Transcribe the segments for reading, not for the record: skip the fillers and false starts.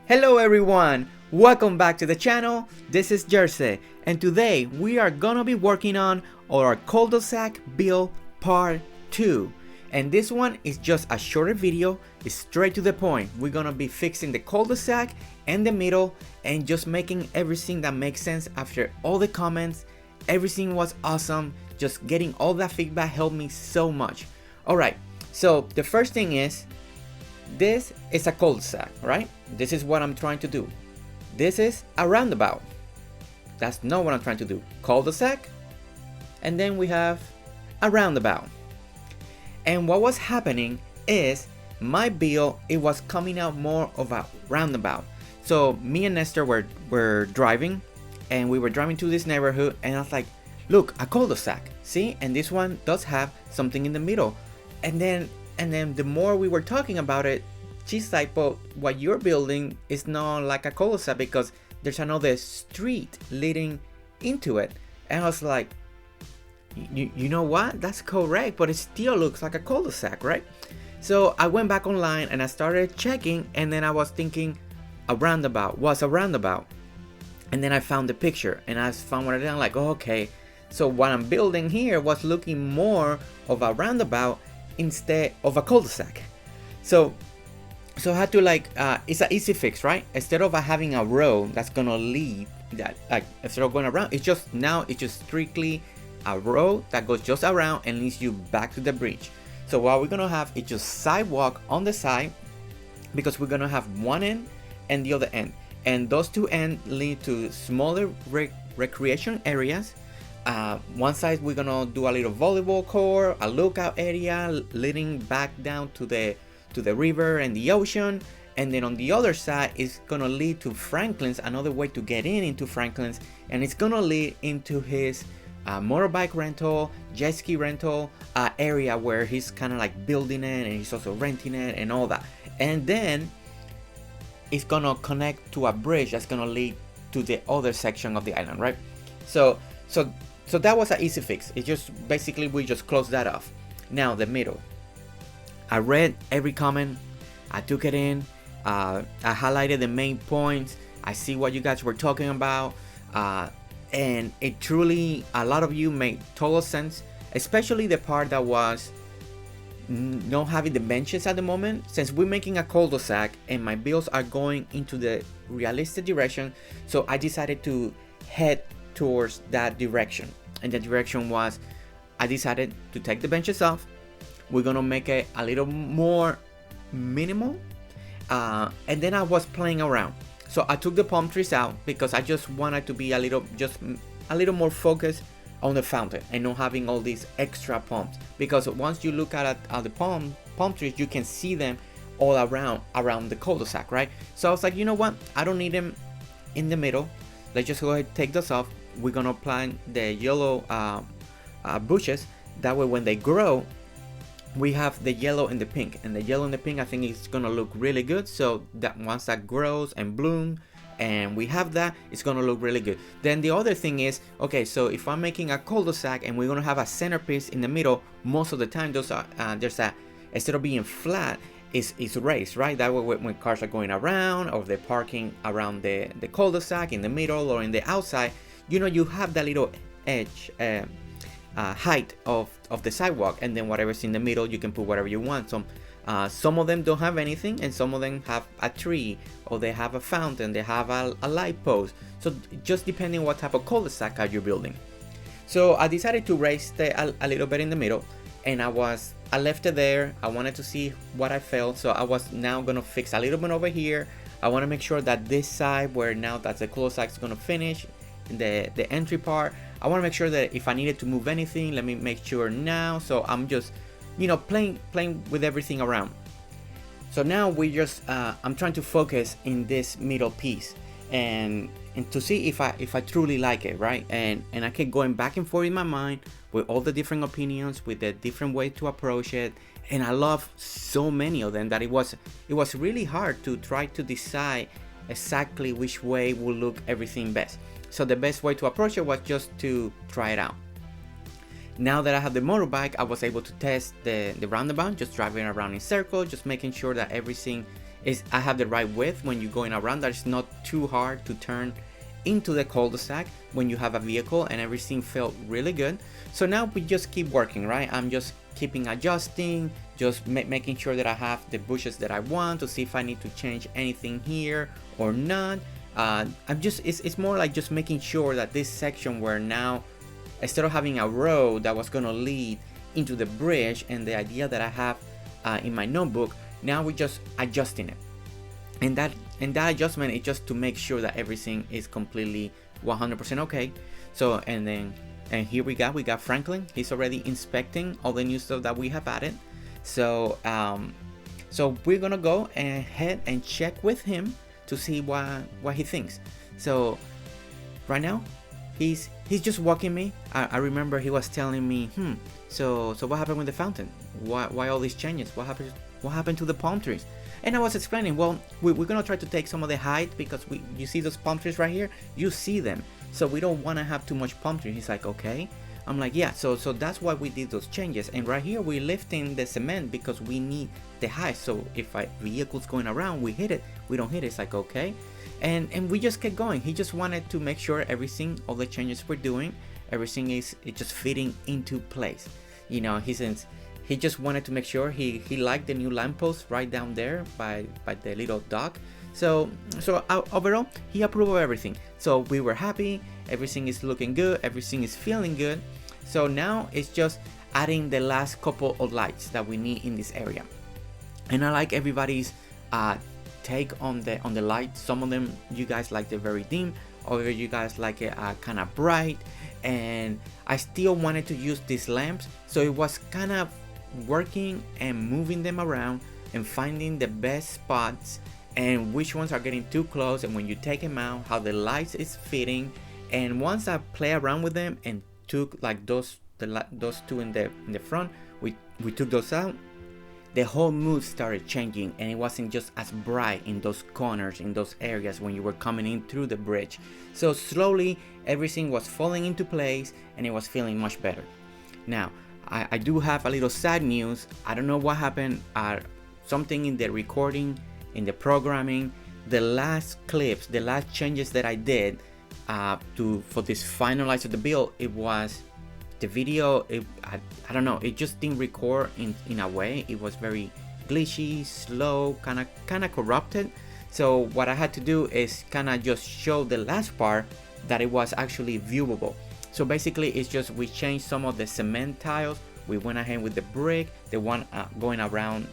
Hello everyone, welcome back to the channel. This is Jersey and today we are gonna be working on our Cul De Sac build part 2. And this one is just a shorter video, it's straight to the point. We're gonna be fixing the Cul De Sac and the middle and just making everything that makes sense after all the comments. Everything was awesome, just getting all that feedback helped me so much. Alright, so the first thing is, this is a Cul De Sac, right? This is what I'm trying to do. This is a roundabout. That's not what I'm trying to do. Cul De Sac, and then we have a roundabout. And what was happening is my build, it was coming out more of a roundabout. So me and Nestor were driving, and we were driving to this neighborhood, and I was like, look, a Cul De Sac, see? And this one does have something in the middle. And then the more we were talking about it, she's like, but what you're building is not like a cul-de-sac because there's another street leading into it. And I was like, you know what? That's correct, but it still looks like a cul-de-sac, right? So I went back online and I started checking, and then I was thinking a roundabout was a roundabout. And then I found the picture and I found what I did. I'm like, oh, okay. So what I'm building here was looking more of a roundabout instead of a cul-de-sac. So I had to it's an easy fix, right? Instead of having a road that's gonna lead that, instead of going around, it's just strictly a road that goes just around and leads you back to the bridge. So what we're gonna have is just sidewalk on the side, because we're gonna have one end and the other end, and those two ends lead to smaller recreation areas. One side we're gonna do a little volleyball court, a lookout area leading back down to the river and the ocean, and then on the other side is gonna lead to Franklin's, another way to get into Franklin's, and it's gonna lead into his motorbike rental, jet ski rental area where he's kind of like building it, and he's also renting it and all that. And then it's gonna connect to a bridge that's gonna lead to the other section of the island, right? So that was an easy fix. It just basically we just closed that off. Now the middle. I read every comment. I took it in. I highlighted the main points. I see what you guys were talking about, and it truly, a lot of you made total sense. Especially the part that was not having the benches at the moment. Since we're making a cul-de-sac and my builds are going into the realistic direction, so I decided to head towards that direction. And the direction was, I decided to take the benches off. We're gonna make it a little more minimal, and then I was playing around. So I took the palm trees out because I just wanted to be a little more focused on the fountain and not having all these extra palms, because once you look at the palm trees, you can see them all around the cul-de-sac, right? So I was like, you know what, I don't need them in the middle. Let's just go ahead and take those off. We're gonna plant the yellow bushes. That way when they grow, we have the yellow and the pink. And the yellow and the pink, I think it's gonna look really good. So that once that grows and blooms, and we have that, it's gonna look really good. Then the other thing is, okay, so if I'm making a cul-de-sac and we're gonna have a centerpiece in the middle, most of the time those are instead of being flat, it's raised, right? That way when cars are going around, or they're parking around the cul-de-sac in the middle or in the outside, you know, you have that little edge height of the sidewalk, and then whatever's in the middle, you can put whatever you want. Some of them don't have anything, and some of them have a tree, or they have a fountain, they have a light post. So just depending what type of cul-de-sac you're building. So I decided to raise a little bit in the middle, and I left it there. I wanted to see what I felt, so I was now gonna fix a little bit over here. I want to make sure that this side, where now that the cul-de-sac is gonna finish, the entry part, I want to make sure that if I needed to move anything, let me make sure now. So I'm just, you know, playing with everything around. So now I'm trying to focus in this middle piece and to see if I truly like it, right? And I kept going back and forth in my mind with all the different opinions, with the different way to approach it, and I love so many of them that it was really hard to try to decide exactly which way will look everything best. So the best way to approach it was just to try it out. Now that I have the motorbike, I was able to test the roundabout, just driving around in circles, just making sure that everything I have the right width when you're going around, that it's not too hard to turn into the cul-de-sac when you have a vehicle, and everything felt really good. So now we just keep working, right? I'm just keeping adjusting, just making sure that I have the bushes that I want, to see if I need to change anything here or not. It's more like just making sure that this section where now, instead of having a road that was gonna lead into the bridge and the idea that I have in my notebook, now we're just adjusting it. And that adjustment is just to make sure that everything is completely 100% okay. So and here we got Franklin. He's already inspecting all the new stuff that we have added. So so we're gonna go ahead and check with him to see what he thinks. So right now he's just walking me. I remember he was telling me, so what happened with the fountain? Why all these changes? What happened to the palm trees? And I was explaining, well, we're gonna try to take some of the height, because you see those palm trees right here, you see them, so we don't want to have too much palm tree. He's like, okay. I'm like, yeah, so that's why we did those changes. And right here we're lifting the cement because we need the height, so if a vehicle's going around, we hit it, we don't hit it. It's like, okay. And we just kept going. He just wanted to make sure everything, all the changes we're doing, everything is just fitting into place. You know, he just wanted to make sure he liked the new lamppost right down there by the little dock. So overall, he approved of everything. So we were happy. Everything is looking good. Everything is feeling good. So now it's just adding the last couple of lights that we need in this area. And I like everybody's take on the light. Some of them, you guys like it very dim, or you guys like it kind of bright. And I still wanted to use these lamps, so it was kind of working and moving them around and finding the best spots and which ones are getting too close, and when you take them out, how the lights is fitting. And once I play around with them and took like those two in the front, we took those out, the whole mood started changing, and it wasn't just as bright in those corners, in those areas when you were coming in through the bridge. So slowly everything was falling into place and it was feeling much better. Now I do have a little sad news. I don't know what happened, something in the recording, in the programming, the last clips, the last changes that I did for this finalize of the build, it was the video, I don't know, it just didn't record in a way. It was very glitchy, slow, kind of corrupted. So what I had to do is kind of just show the last part that it was actually viewable. So basically it's just we changed some of the cement tiles. We went ahead with the brick, the one going around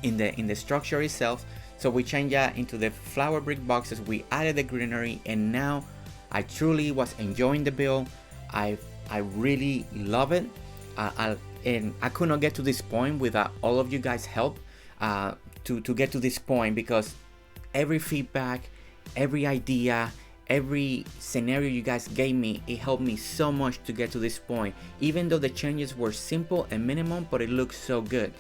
in the structure itself. So we changed that into the flower brick boxes. We added the greenery, and now I truly was enjoying the build. I really love it. And I could not get to this point without all of you guys' help to get to this point, because every feedback, every idea, every scenario you guys gave me, it helped me so much to get to this point. Even though the changes were simple and minimum, but it looks so good.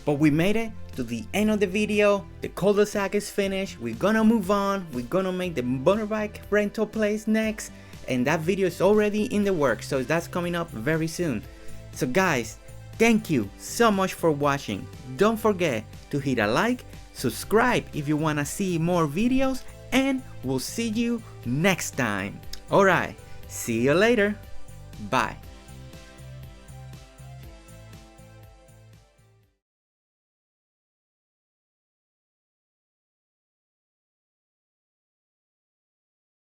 But we made it to the end of the video. The Cul De Sac is finished. We're gonna move on. We're gonna make the motorbike rental place next, and that video is already in the works, so that's coming up very soon. So guys, thank you so much for watching. Don't forget to hit a like, subscribe if you wanna see more videos, and we'll see you next time. Alright, see you later. Bye.